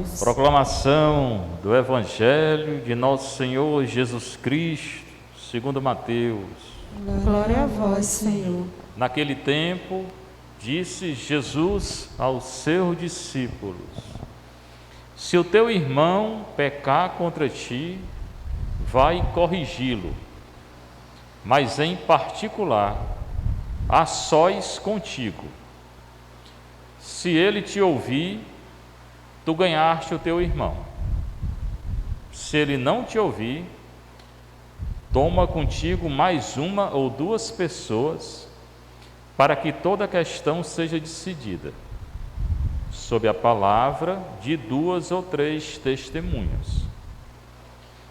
céus. Proclamação do Evangelho de Nosso Senhor Jesus Cristo, segundo Mateus. Glória a vós, Senhor. Naquele tempo, disse Jesus aos seus discípulos: se o teu irmão pecar contra ti, vai corrigi-lo, mas em particular, a sós contigo. Se ele te ouvir, tu ganhaste o teu irmão. Se ele não te ouvir, toma contigo mais uma ou duas pessoas, para que toda a questão seja decidida, sob a palavra de duas ou três testemunhas.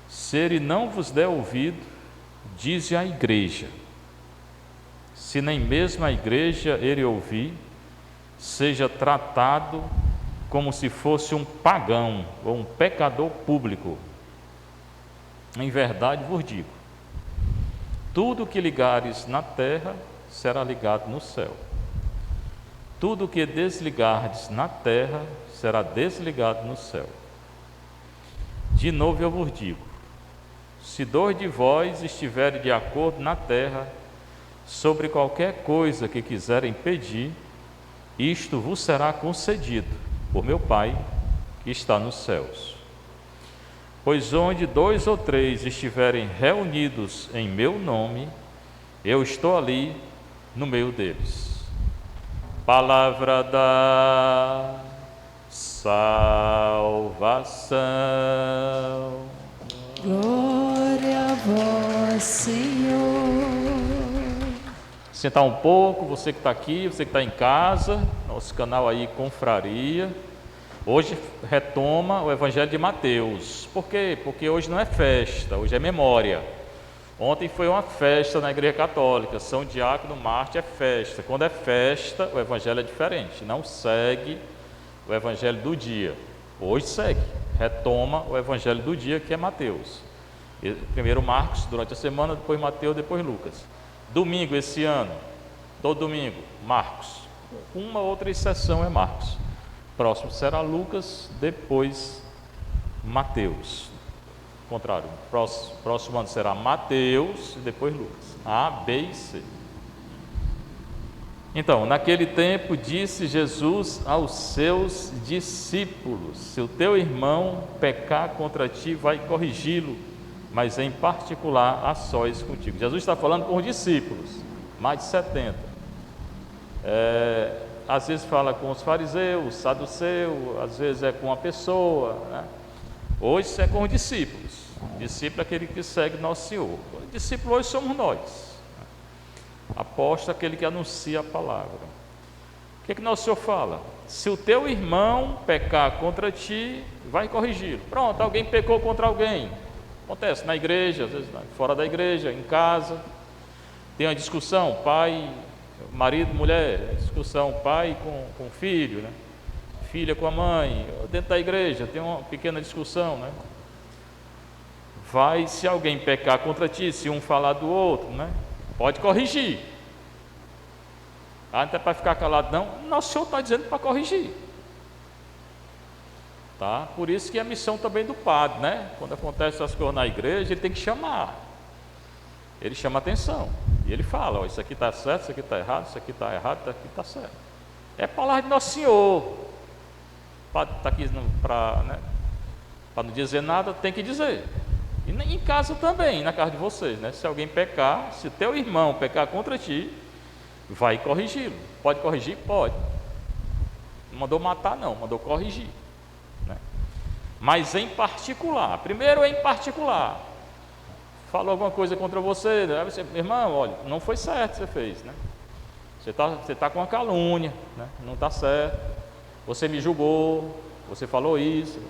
Se ele não vos der ouvido, dize à igreja. Se nem mesmo a igreja ele ouvir, seja tratado como se fosse um pagão ou um pecador público. Em verdade vos digo, tudo que ligares na terra será ligado no céu. Tudo que desligardes na terra será desligado no céu. De novo eu vos digo, se dois de vós estiverem de acordo na terra sobre qualquer coisa que quiserem pedir, isto vos será concedido por meu Pai que está nos céus. Pois onde dois ou três estiverem reunidos em meu nome, eu estou ali no meio deles. Palavra da salvação. Glória a vós, Senhor. Sentar um pouco, você que está aqui, você que está em casa, nosso canal aí Confraria. Hoje retoma o Evangelho de Mateus. Por quê? Porque hoje não é festa, hoje é memória. Ontem foi uma festa na Igreja Católica, São Diácono Marte é festa. Quando é festa, o Evangelho é diferente, não segue o Evangelho do dia. Hoje segue, retoma o Evangelho do dia, que é Mateus. Primeiro Marcos durante a semana, depois Mateus, depois Lucas. Domingo esse ano, todo domingo, Marcos. Uma outra exceção é Marcos. Próximo será Lucas, depois Mateus. Contrário, próximo ano será Mateus e depois Lucas. A, B e C. Então, naquele tempo disse Jesus aos seus discípulos: se o teu irmão pecar contra ti, vai corrigi-lo, mas em particular a sós contigo. Jesus está falando com os discípulos, mais de 70. Às vezes fala com os fariseus, saduceus, às vezes é com uma pessoa, né? Hoje é com os discípulos. Discípulo é aquele que segue nosso Senhor. O discípulo hoje somos nós. Apóstolo é aquele que anuncia a palavra. O que nosso Senhor fala? Se o teu irmão pecar contra ti, vai corrigi-lo. Pronto, alguém pecou contra alguém. Acontece na igreja, às vezes fora da igreja, em casa. Tem uma discussão, pai, marido, mulher, discussão, pai com filho, né? Filha com a mãe, dentro da igreja tem uma pequena discussão, né? Se alguém pecar contra ti, se um falar do outro, né? Pode corrigir. Não é para ficar calado, não. Nosso Senhor está dizendo para corrigir. Tá? Por isso que é a missão também do padre, né? Quando acontece essas coisas na igreja, ele tem que chamar. Ele chama atenção. E ele fala, ó, isso aqui está certo, isso aqui está errado, isso aqui está errado, isso aqui está certo. É a palavra de Nosso Senhor. O padre está aqui para não dizer nada, tem que dizer. E em casa também, na casa de vocês, né? Se alguém pecar, se teu irmão pecar contra ti, vai corrigi-lo. Pode corrigir? Pode. Não mandou matar, não, mandou corrigir, né? Mas em particular, primeiro em particular, falou alguma coisa contra você, né? Você, irmão, olha, não foi certo o que você fez, né? Você tá com uma calúnia, né? Não está certo. Você me julgou, você falou isso,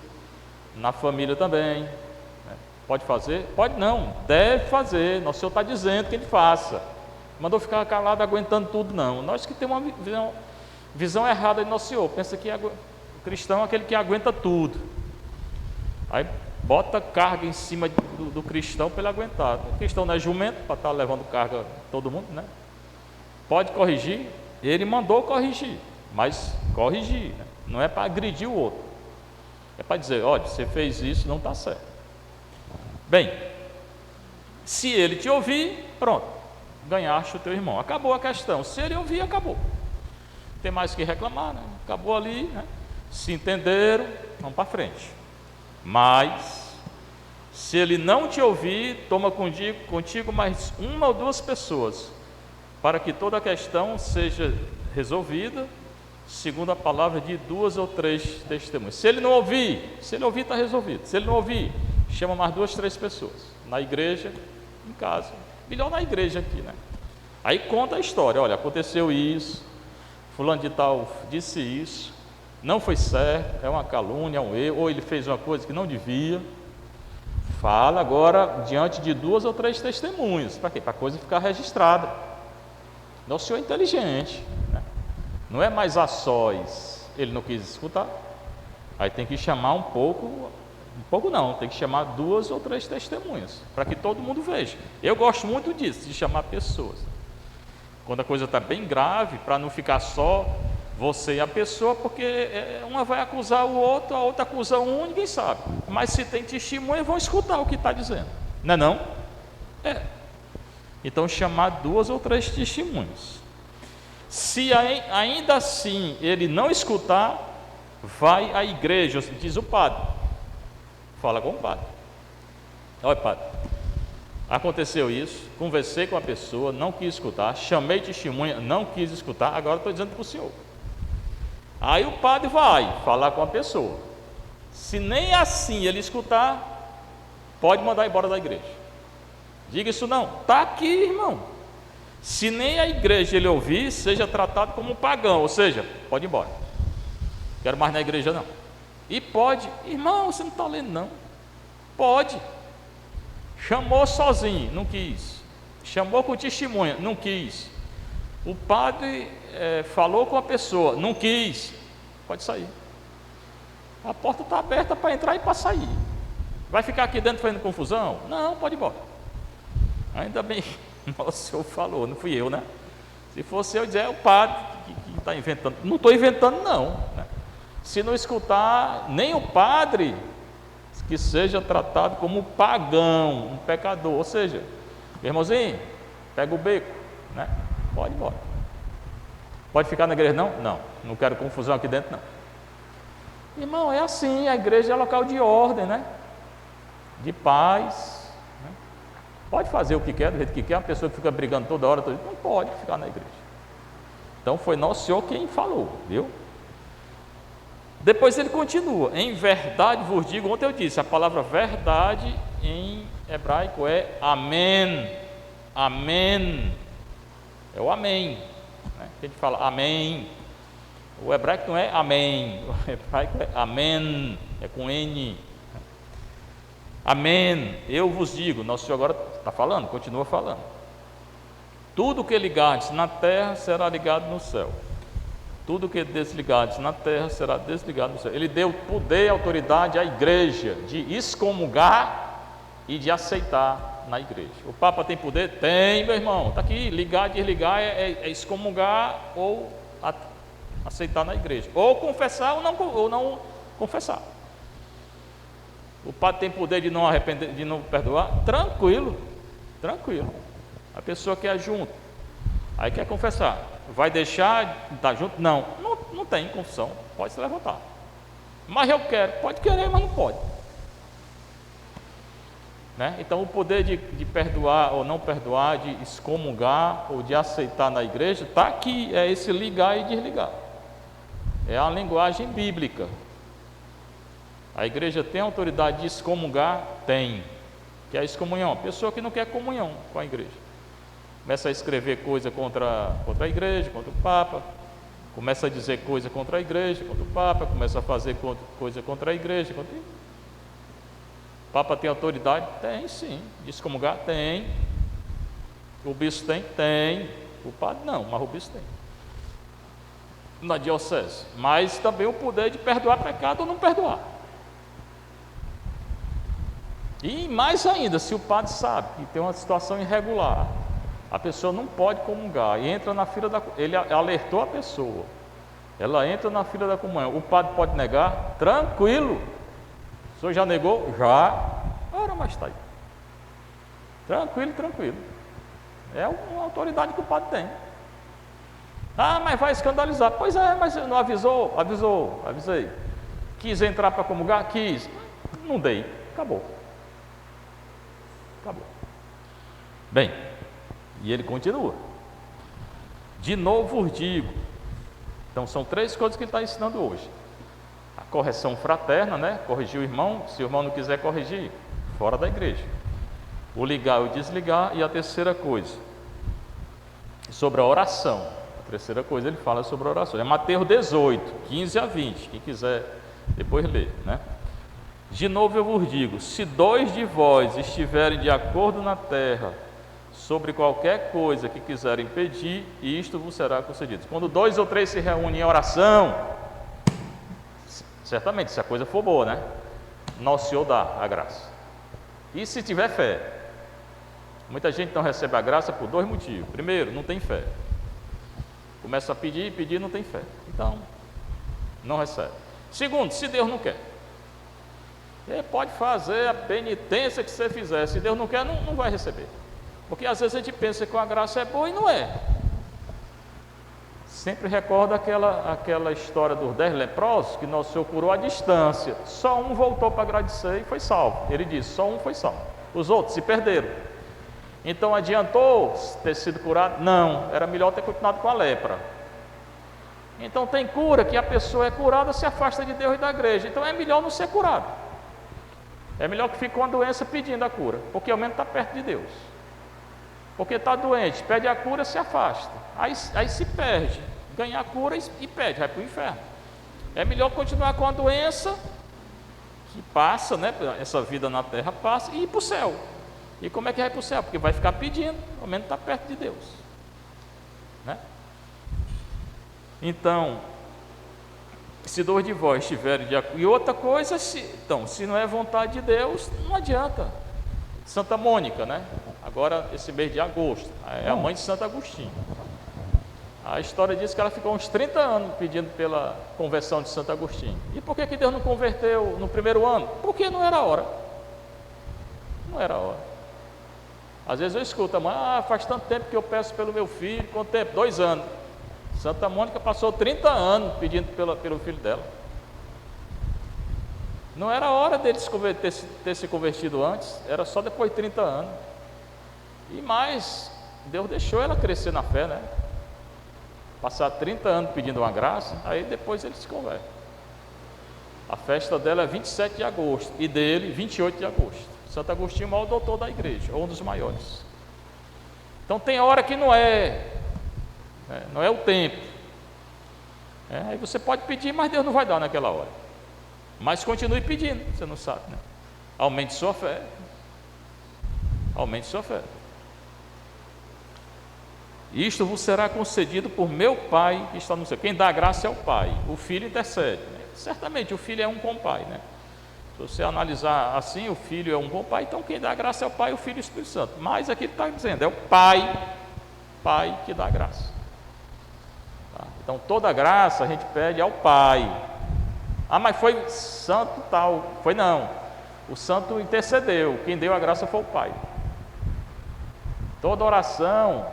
na família também. Né? Pode fazer? Pode não, deve fazer. Nosso Senhor está dizendo que ele faça. Mandou ficar calado aguentando tudo, não. Nós que temos uma visão errada de Nosso Senhor. Pensa que o cristão é aquele que aguenta tudo. Aí bota carga em cima do cristão para ele aguentar. O cristão não é jumento para estar levando carga todo mundo, né? Pode corrigir? Ele mandou corrigir, mas corrigir, né? Não é para agredir o outro. É para dizer, olha, você fez isso, não está certo. Bem, se ele te ouvir, pronto, ganhaste o teu irmão. Acabou a questão. Se ele ouvir, acabou. Não tem mais o que reclamar, né? Acabou ali, né? Se entenderam, vamos para frente. Mas, se ele não te ouvir, toma contigo mais uma ou duas pessoas, para que toda a questão seja resolvida, segundo a palavra de 2 ou 3 testemunhas. Se ele ouvir, está resolvido. Se ele não ouvir, chama mais 2, 3 pessoas, na igreja, em casa. Melhor na igreja aqui, né? Aí conta a história, olha, aconteceu isso, fulano de tal disse isso, não foi certo, é uma calúnia, é um erro, ou ele fez uma coisa que não devia. Fala agora diante de 2 ou 3 testemunhas. Para quê? Para a coisa ficar registrada. Nosso Senhor é inteligente, né? Não é mais a sós, ele não quis escutar. Aí tem que chamar um pouco não, tem que chamar 2 ou 3 testemunhas, para que todo mundo veja. Eu gosto muito disso, de chamar pessoas. Quando a coisa está bem grave, para não ficar só você e a pessoa, porque uma vai acusar o outro, a outra acusa um, ninguém sabe. Mas se tem testemunha, vão escutar o que está dizendo. Não é não? É. Então chamar 2 ou 3 testemunhas. Se ainda assim ele não escutar, vai à igreja, diz o padre. Fala com o padre. Olha, padre, aconteceu isso, conversei com a pessoa, não quis escutar, chamei testemunha, não quis escutar, agora estou dizendo para o senhor. Aí o padre vai falar com a pessoa. Se nem assim ele escutar, pode mandar embora da igreja. Diga isso não, está aqui, irmão. Se nem a igreja ele ouvir, seja tratado como um pagão, ou seja, pode ir embora. Quero mais na igreja não. E pode, irmão, você não está lendo não. Pode. Chamou sozinho, não quis. Chamou com testemunha, não quis. O padre falou com a pessoa, não quis. Pode sair. A porta está aberta para entrar e para sair. Vai ficar aqui dentro fazendo confusão? Não, pode ir embora. Ainda bem, nosso Senhor falou, não fui eu, né? Se fosse eu dizer, é o padre que está inventando. Não estou inventando não, né? Se não escutar, nem o padre, que seja tratado como um pagão, um pecador. Ou seja, meu irmãozinho, pega o beco, né? Pode ir embora. Pode ficar na igreja não? Não, não quero confusão aqui dentro não. Irmão, é assim, a igreja é local de ordem, né? De paz, né? Pode fazer o que quer, do jeito que quer. Uma pessoa que fica brigando toda hora, não pode ficar na igreja. Então foi nosso Senhor quem falou, viu? Depois ele continua, em verdade vos digo, ontem eu disse, a palavra verdade em hebraico é amém, amém, é o amém, né? A gente fala amém, o hebraico não é amém, o hebraico é amém, é com N, amém, eu vos digo, nosso Senhor agora está falando, continua falando, tudo que ligardes na terra será ligado no céu. Tudo que desligados na terra será desligado no céu. Ele deu poder e autoridade à igreja de excomungar e de aceitar na igreja. O Papa tem poder? Tem, meu irmão. Está aqui, ligar e desligar é excomungar ou aceitar na igreja. Ou confessar ou não confessar. O Padre tem poder de não arrepender, de não perdoar? Tranquilo, tranquilo. A pessoa quer junto, aí quer confessar. Vai deixar de estar junto? Não tem confissão, pode se levantar. Mas eu quero, pode querer, mas não pode. Né? Então o poder de perdoar ou não perdoar, de excomungar ou de aceitar na igreja, está aqui, é esse ligar e desligar. É a linguagem bíblica. A igreja tem autoridade de excomungar? Tem. Que é a excomunhão, a pessoa que não quer comunhão com a igreja. Começa a escrever coisa contra a igreja, contra o Papa, começa a dizer coisa contra a igreja, contra o Papa, começa a fazer coisa contra a igreja. O Papa tem autoridade? Tem sim. De excomungar? Tem. O bispo tem? Tem. O padre não, mas o bispo tem. Na diocese. Mas também o poder de perdoar pecado ou não perdoar. E mais ainda, se o padre sabe que tem uma situação irregular, a pessoa não pode comungar e entra na fila da... Ele alertou a pessoa, ela entra na fila da comunhão. O padre pode negar? Tranquilo, O senhor já negou? Já. Ora, mas está aí. Tranquilo, tranquilo. É uma autoridade que o padre tem. Ah, mas vai escandalizar. Pois é, mas não avisou? Avisei. Quis entrar para comungar? Quis. Não dei. Acabou. Bem, e ele continua. De novo vos digo. Então são 3 coisas que ele está ensinando hoje. A correção fraterna, né? Corrigir o irmão. Se o irmão não quiser corrigir, fora da igreja. O ligar e o desligar. E a terceira coisa, sobre a oração. A terceira coisa ele fala sobre a oração. É Mateus 18, 15 a 20. Quem quiser depois ler, né? De novo eu vos digo, se 2 de vós estiverem de acordo na terra sobre qualquer coisa que quiserem pedir, isto vos será concedido. Quando 2 ou 3 se reúnem em oração, certamente, se a coisa for boa, né? Nosso Senhor dá a graça. E se tiver fé? Muita gente não recebe a graça por 2 motivos. Primeiro, não tem fé. Começa a pedir, não tem fé. Então, não recebe. Segundo, se Deus não quer. Ele pode fazer a penitência que você fizer. Se Deus não quer, não vai receber. Porque às vezes a gente pensa que a graça é boa e não é. Sempre recorda aquela história dos 10 leprosos que Nosso Senhor curou à distância. Só um voltou para agradecer e foi salvo. Ele disse, só um foi salvo. Os outros se perderam. Então adiantou ter sido curado? Não, era melhor ter continuado com a lepra. Então tem cura que a pessoa é curada, se afasta de Deus e da igreja. Então é melhor não ser curado. É melhor que fique com a doença pedindo a cura, porque ao menos está perto de Deus. Porque está doente, pede a cura, se afasta. Aí se perde, ganha a cura e pede, vai para o inferno. É melhor continuar com a doença, que passa, né? Essa vida na terra passa, e ir para o céu. E como é que vai para o céu? Porque vai ficar pedindo, ao menos está perto de Deus, né? Então, se 2 de vós estiverem de acordo. E outra coisa, se não é vontade de Deus, não adianta. Santa Mônica, né? Agora, esse mês de agosto, é a mãe de Santo Agostinho. A história diz que ela ficou uns 30 anos pedindo pela conversão de Santo Agostinho. E por que Deus não converteu no primeiro ano? Porque não era hora. Não era hora. Às vezes eu escuto a mãe, faz tanto tempo que eu peço pelo meu filho. Quanto tempo? 2 anos. Santa Mônica passou 30 anos pedindo pelo filho dela. Não era hora dele ter se convertido antes, era só depois de 30 anos. E mais, Deus deixou ela crescer na fé, né? Passar 30 anos pedindo uma graça, aí depois ele se converte. A festa dela é 27 de agosto e dele 28 de agosto. Santo Agostinho é o maior doutor da igreja, ou um dos maiores. Então tem hora que não é o tempo. Aí você pode pedir, mas Deus não vai dar naquela hora. Mas continue pedindo, você não sabe, né? Aumente sua fé. Aumente sua fé. Isto vos será concedido por meu Pai que está no céu. Quem dá a graça é o Pai, o Filho intercede, né? Certamente o Filho é um com o Pai, né? Se você analisar assim, o Filho é um com o Pai, então quem dá a graça é o Pai, o Filho e o Espírito Santo. Mas aqui ele está dizendo, é o Pai que dá a graça. Tá? Então toda a graça a gente pede ao Pai. Mas foi santo tal. Foi não. O santo intercedeu. Quem deu a graça foi o Pai. Toda oração,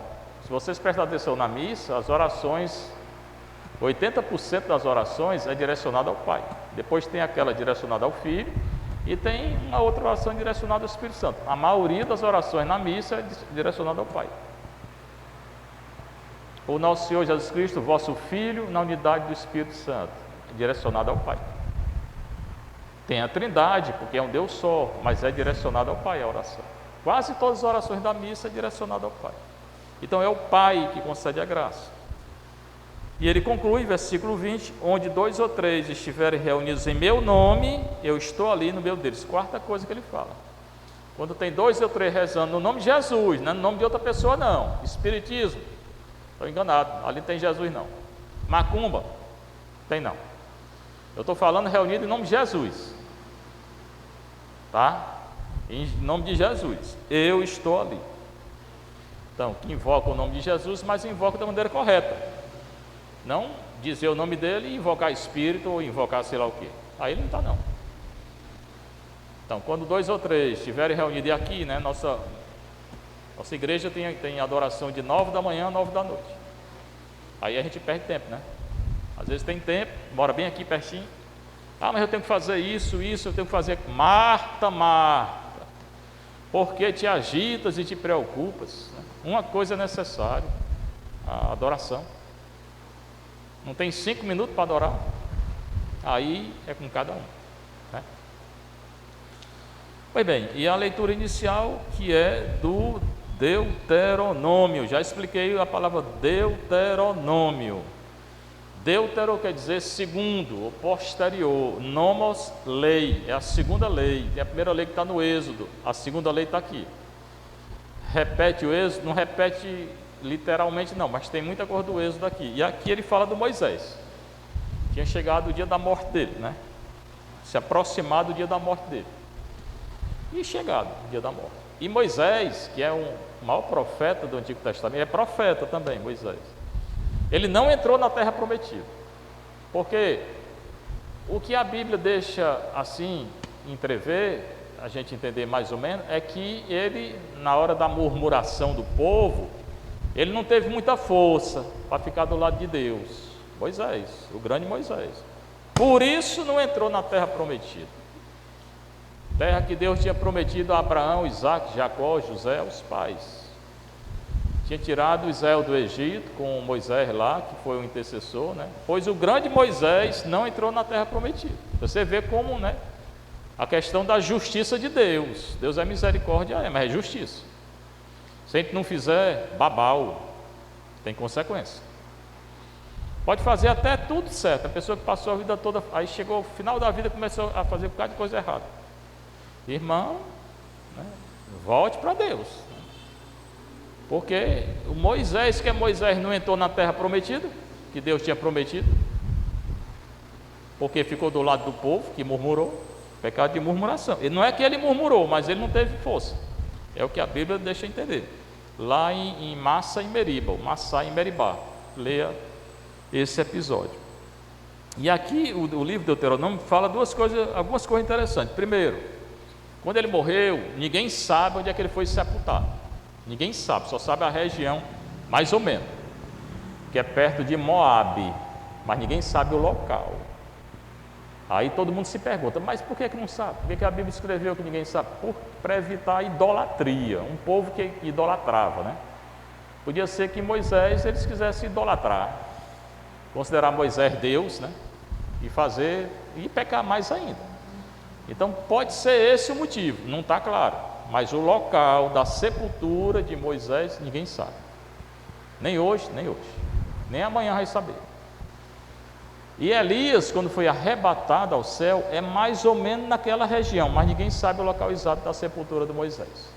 se vocês prestarem atenção na missa, as orações, 80% das orações é direcionada ao Pai. Depois tem aquela direcionada ao Filho e tem uma outra oração direcionada ao Espírito Santo. A maioria das orações na missa é direcionada ao Pai. O nosso Senhor Jesus Cristo, vosso Filho, na unidade do Espírito Santo, direcionado ao Pai. Tem a Trindade, porque é um Deus só, mas é direcionado ao Pai a oração. Quase todas as orações da missa é direcionada ao Pai. Então é o Pai que concede a graça. E ele conclui, versículo 20, onde 2 ou 3 estiverem reunidos em meu nome, eu estou ali no meio deles. Quarta coisa que ele fala. Quando tem 2 ou 3 rezando no nome de Jesus, não é no nome de outra pessoa não. Espiritismo, estou enganado, ali não tem Jesus não. Macumba, tem não. Eu estou falando reunido em nome de Jesus, tá? Em nome de Jesus, eu estou ali. Então, que invoca o nome de Jesus, mas invoca da maneira correta. Não dizer o nome dele e invocar espírito ou invocar sei lá o quê. Aí ele não está não. Então, quando 2 ou 3 estiverem reunidos, e aqui, né, nossa igreja tem adoração de 9 da manhã a 9 da noite. Aí a gente perde tempo, né? Às vezes tem tempo, mora bem aqui pertinho. Ah, mas eu tenho que fazer isso, eu tenho que fazer. Marta, por que te agitas e te preocupas? Uma coisa é necessária, a adoração. Não tem 5 minutos para adorar? Aí é com cada um, né? Pois bem, e a leitura inicial, que é do Deuteronômio. Já expliquei a palavra Deuteronômio. Deutero quer dizer segundo ou posterior. Nomos, lei, é a segunda lei. Tem a primeira lei que está no Êxodo, a segunda lei está aqui. Repete o Êxodo, não repete literalmente não, mas tem muita coisa do Êxodo aqui. E aqui ele fala do Moisés. Tinha chegado o dia da morte dele, né? Se aproximado do dia da morte dele. E chegado o dia da morte. E Moisés, que é o maior profeta do Antigo Testamento, é profeta também, Moisés. Ele não entrou na terra prometida. Porque o que a Bíblia deixa assim entrever, a gente entender mais ou menos, é que ele, na hora da murmuração do povo, ele não teve muita força para ficar do lado de Deus. Moisés, o grande Moisés. Por isso não entrou na terra prometida. Terra que Deus tinha prometido a Abraão, Isaac, Jacó, José, os pais. Tinha tirado Israel do Egito com Moisés lá, que foi o intercessor, né? Pois o grande Moisés não entrou na terra prometida. Você vê como, né? A questão da justiça de Deus. Deus é misericórdia, mas é justiça. Se a gente não fizer, babau, tem consequência. Pode fazer até tudo certo. A pessoa que passou a vida toda, aí chegou ao final da vida, começou a fazer um bocado de coisa errada. Irmão, né, volte para Deus. Porque o Moisés, que é Moisés, não entrou na terra prometida, que Deus tinha prometido, porque ficou do lado do povo, que murmurou, pecado de murmuração. E não é que ele murmurou, mas ele não teve força. É o que a Bíblia deixa entender. Lá em Massa e Meriba, ou Massá e Meribá. Leia esse episódio. E aqui o livro de Deuteronômio fala algumas coisas interessantes. Primeiro, quando ele morreu, ninguém sabe onde é que ele foi sepultado. Ninguém sabe, só sabe a região, mais ou menos, que é perto de Moabe, mas ninguém sabe o local. Aí todo mundo se pergunta, mas por que não sabe? Por que a Bíblia escreveu que ninguém sabe? Para evitar a idolatria, um povo que idolatrava, né? Podia ser que Moisés, eles quisessem idolatrar, considerar Moisés Deus, né? E pecar mais ainda. Então pode ser esse o motivo, não está claro, mas o local da sepultura de Moisés ninguém sabe, nem hoje, nem amanhã vai saber. E Elias, quando foi arrebatado ao céu, é mais ou menos naquela região, mas ninguém sabe o local exato da sepultura de Moisés,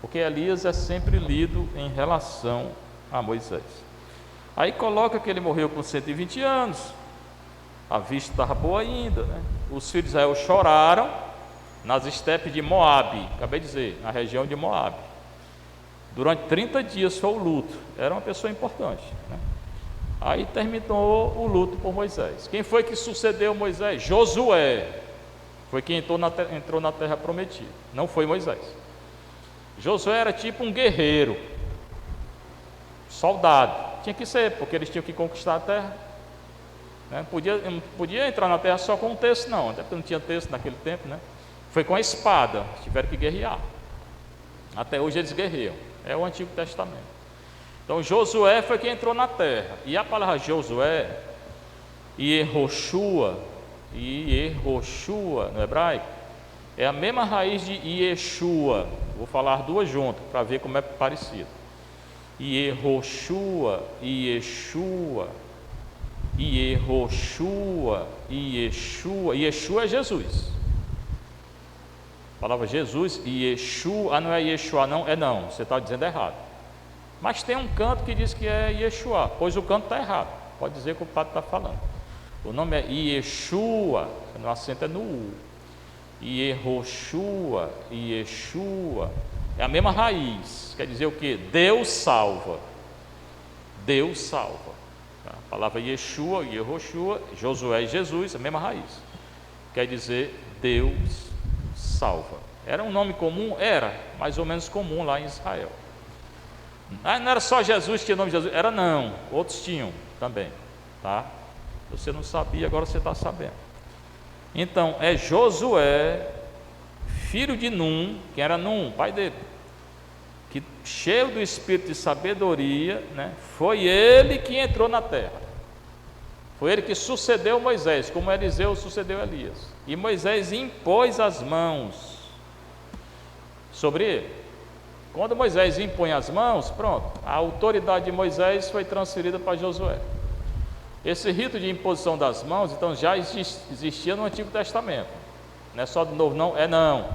porque Elias é sempre lido em relação a Moisés. Aí coloca que ele morreu com 120 anos, a vista estava boa ainda, né? Os filhos de Israel choraram nas estepes de Moabe, acabei de dizer, na região de Moabe. Durante 30 dias foi o luto, era uma pessoa importante, né? Aí terminou o luto por Moisés. Quem foi que sucedeu Moisés? Josué, foi quem entrou na terra prometida, não foi Moisés. Josué era tipo um guerreiro, soldado, tinha que ser, porque eles tinham que conquistar a terra, né? Não podia entrar na terra só com um texto, não, até porque não tinha texto naquele tempo, né? Foi com a espada, tiveram que guerrear. Até hoje eles guerreiam, é o Antigo Testamento. Então Josué foi quem entrou na terra. E a palavra Josué, Yehoshua no hebraico, é a mesma raiz de Yeshua. Vou falar duas juntas para ver como é parecido. Yehoshua, Yeshua, Yeshua é Jesus. A palavra Jesus, Yeshua, não é Yeshua não, não, você está dizendo errado. Mas tem um canto que diz que é Yeshua, pois o canto está errado, pode dizer que o padre está falando. O nome é Yeshua, o acento é no U. Yehoshua, Yeshua, é a mesma raiz, quer dizer o que? Deus salva. Deus salva. A palavra Yeshua, Yehoshua, Josué e Jesus, a mesma raiz, quer dizer Deus salva. Era um nome comum? Era, mais ou menos comum lá em Israel. Não era só Jesus que tinha o nome de Jesus, era não, outros tinham também, tá? Você não sabia, agora você está sabendo. Então, é Josué, filho de Num, quem era Num, pai dele, que cheio do espírito de sabedoria, né, foi ele que entrou na terra. Foi ele que sucedeu Moisés, como Eliseu sucedeu Elias. E Moisés impôs as mãos sobre ele. Quando Moisés impõe as mãos, pronto, a autoridade de Moisés foi transferida para Josué. Esse rito de imposição das mãos, então, já existia no Antigo Testamento. Não é só do Novo, não, é não.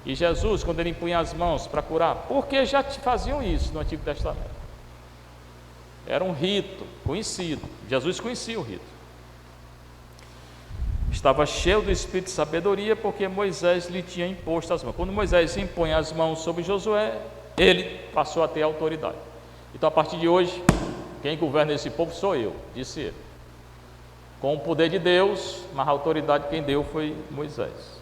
E Jesus, quando ele impunha as mãos para curar, porque já faziam isso no Antigo Testamento. Era um rito conhecido. Jesus conhecia o rito. Estava cheio do espírito de sabedoria, porque Moisés lhe tinha imposto as mãos. Quando Moisés impõe as mãos sobre Josué, ele passou a ter autoridade. Então, a partir de hoje, quem governa esse povo sou eu, disse ele. Com o poder de Deus, mas a autoridade quem deu foi Moisés.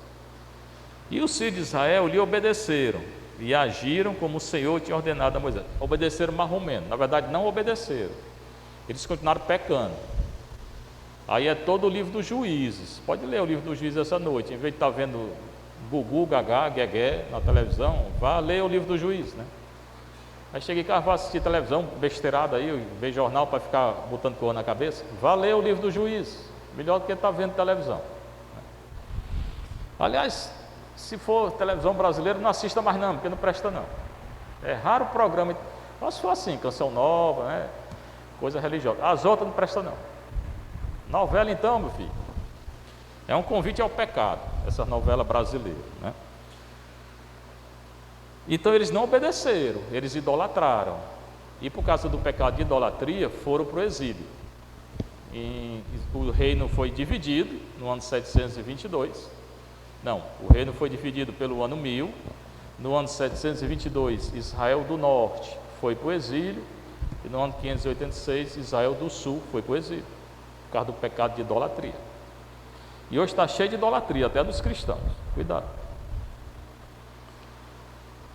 E os filhos de Israel lhe obedeceram e agiram como o Senhor tinha ordenado a Moisés. Obedeceram mais ou menos, na verdade não obedeceram. Eles continuaram pecando. Aí é todo o livro dos Juízes. Pode ler o livro dos Juízes essa noite. Em vez de estar vendo Gugu, Gagá, Guegué na televisão, vá ler o livro dos Juízes, né? Aí cheguei cá, vá assistir televisão, besteirada aí, ver jornal para ficar botando cor na cabeça. Vá ler o livro dos Juízes. Melhor do que estar vendo televisão. Aliás, se for televisão brasileira, não assista mais não, porque não presta não. É raro o programa. Mas se for assim, Canção Nova, né? Coisa religiosa. As outras não prestam não. Novela então, meu filho, é um convite ao pecado, essa novela brasileira, né? Então eles não obedeceram, eles idolatraram. E por causa do pecado de idolatria, foram para o exílio. E o reino foi dividido no ano 722. Não, o reino foi dividido pelo ano 1000. No ano 722, Israel do Norte foi para o exílio. E no ano 586, Israel do Sul foi para o exílio, por causa do pecado de idolatria. E hoje está cheio de idolatria, até dos cristãos. Cuidado.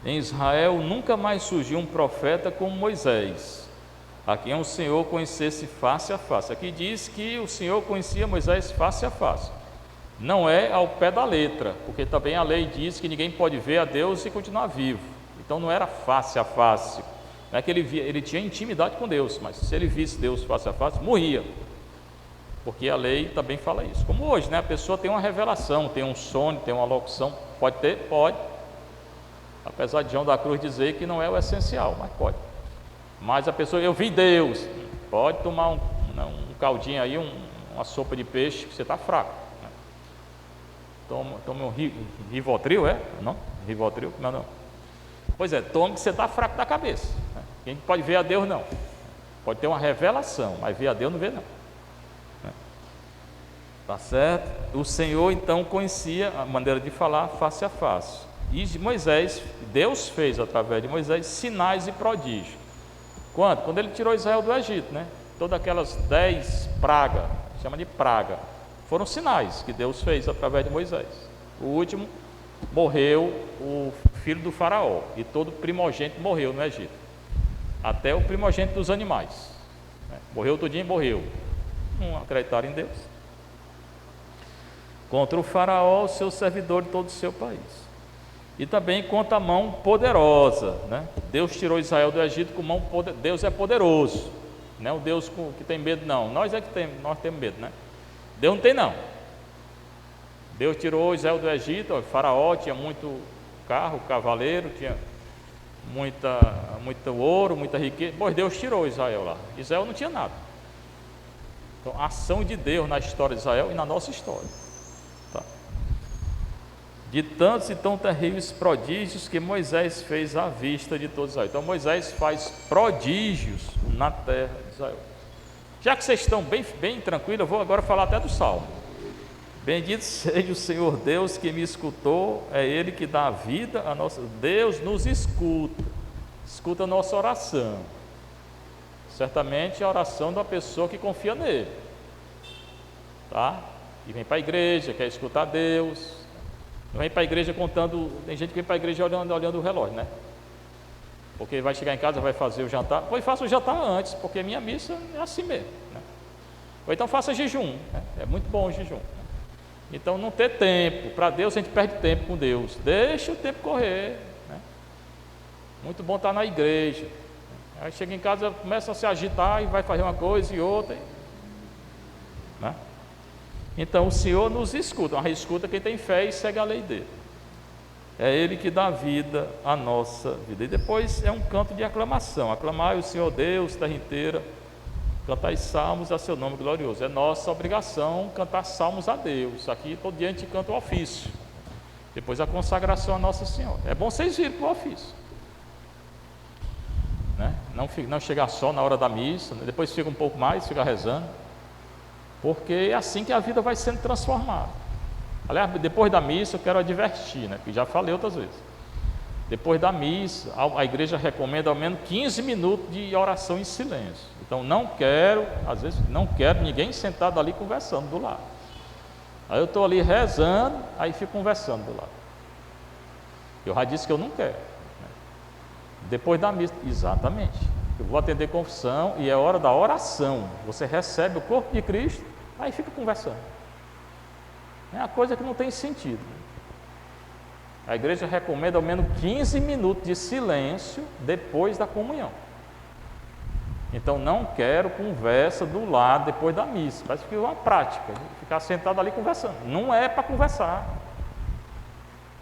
Em Israel nunca mais surgiu um profeta como Moisés, a quem o Senhor conhecesse face a face. Aqui diz que o Senhor conhecia Moisés face a face. Não é ao pé da letra, porque também a lei diz que ninguém pode ver a Deus e continuar vivo. Então não era face a face. Não é que ele tinha intimidade com Deus, mas se ele visse Deus face a face, morria. Porque a lei também fala isso. Como hoje, né? A pessoa tem uma revelação, tem um sonho, tem uma locução. Pode ter? Pode. Apesar de João da Cruz dizer que não é o essencial, mas pode. Mas a pessoa, eu vi Deus. Pode tomar um caldinho aí, uma sopa de peixe, que você está fraco. Né? Tome um Rivotril, é? Não? Rivotril? Não. Pois é, tome que você está fraco da cabeça. Né? Quem pode ver a Deus, não. Pode ter uma revelação, mas ver a Deus não vê, não. Tá certo? O Senhor então conhecia a maneira de falar face a face. E Moisés, Deus fez através de Moisés sinais e prodígios. Quando ele tirou Israel do Egito, né? Todas aquelas 10 pragas, chama de praga, foram sinais que Deus fez através de Moisés. O último, morreu o filho do faraó, e todo primogênito morreu no Egito, até o primogênito dos animais, né? Morreu tudinho, morreu. Não acreditaram em Deus. Contra o faraó, o seu servidor de todo o seu país. E também contra a mão poderosa, né? Deus tirou Israel do Egito com mão poderosa. Deus é poderoso, não é o Deus que tem medo, não. Nós temos medo, né? Deus não tem, não. Deus tirou Israel do Egito. O faraó tinha muito carro, cavaleiro, tinha muito ouro, muita riqueza. Pois Deus tirou Israel lá. Israel não tinha nada. Então, a ação de Deus na história de Israel e na nossa história. De tantos e tão terríveis prodígios que Moisés fez à vista de todos Israel. Então Moisés faz prodígios na terra de Israel. Já que vocês estão bem tranquilos, eu vou agora falar até do Salmo. Bendito seja o Senhor Deus que me escutou, é Ele que dá a vida a nossa. Deus nos escuta a nossa oração. Certamente a oração da pessoa que confia nele, tá? E vem para a igreja, quer escutar Deus. Não vem para a igreja contando, tem gente que vem para a igreja olhando o relógio, né? Porque vai chegar em casa, vai fazer o jantar, pois faça o jantar antes, porque minha missa é assim mesmo, né? Ou então faça jejum, né? É muito bom o jejum, né? Então não ter tempo, para Deus a gente perde tempo com Deus, deixa o tempo correr, né? Muito bom estar na igreja, aí chega em casa, começa a se agitar e vai fazer uma coisa e outra, né? Então o Senhor nos escuta, mas escuta quem tem fé e segue a lei dele. É Ele que dá vida à nossa vida. E depois é um canto de aclamação. Aclamai o Senhor Deus, terra inteira, cantai salmos a seu nome glorioso. É nossa obrigação cantar salmos a Deus. Aqui todo dia a gente canta o ofício. Depois a consagração a Nossa Senhora. É bom vocês virem para o ofício, né? Não chegar só na hora da missa, né? Depois fica um pouco mais, fica rezando. Porque é assim que a vida vai sendo transformada. Aliás, depois da missa eu quero advertir, né? Que já falei outras vezes. Depois da missa, a igreja recomenda ao menos 15 minutos de oração em silêncio. Então às vezes não quero ninguém sentado ali conversando do lado. Aí eu estou ali rezando, aí fico conversando do lado. Eu já disse que eu não quero, né? Depois da missa, exatamente. Eu vou atender confissão e é hora da oração. Você recebe o corpo de Cristo, aí fica conversando. É uma coisa que não tem sentido. A igreja recomenda ao menos 15 minutos de silêncio depois da comunhão. Então não quero conversa do lado depois da missa. Parece que é uma prática, ficar sentado ali conversando. Não é para conversar.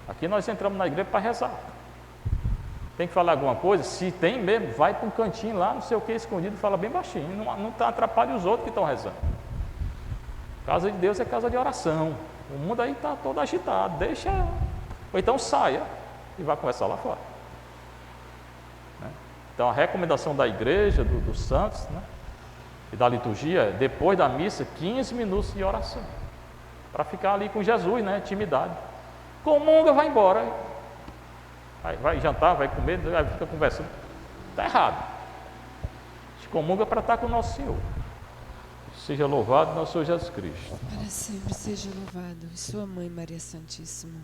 Aqui nós entramos na igreja para rezar. Tem que falar alguma coisa? Se tem mesmo, vai para um cantinho lá, não sei o que, escondido, fala bem baixinho. Não atrapalha os outros que estão rezando. Casa de Deus é casa de oração. O mundo aí está todo agitado. Deixa, ou então saia e vá conversar lá fora, né? Então a recomendação da igreja, dos santos, né, e da liturgia é depois da missa 15 minutos de oração, para ficar ali com Jesus, né? Intimidade. Comunga, vai embora. Aí vai jantar, vai comer, aí fica conversando. Está errado. A gente comunga para estar com o nosso Senhor. Seja louvado nosso Senhor Jesus Cristo. Para sempre seja louvado, e sua mãe Maria Santíssima.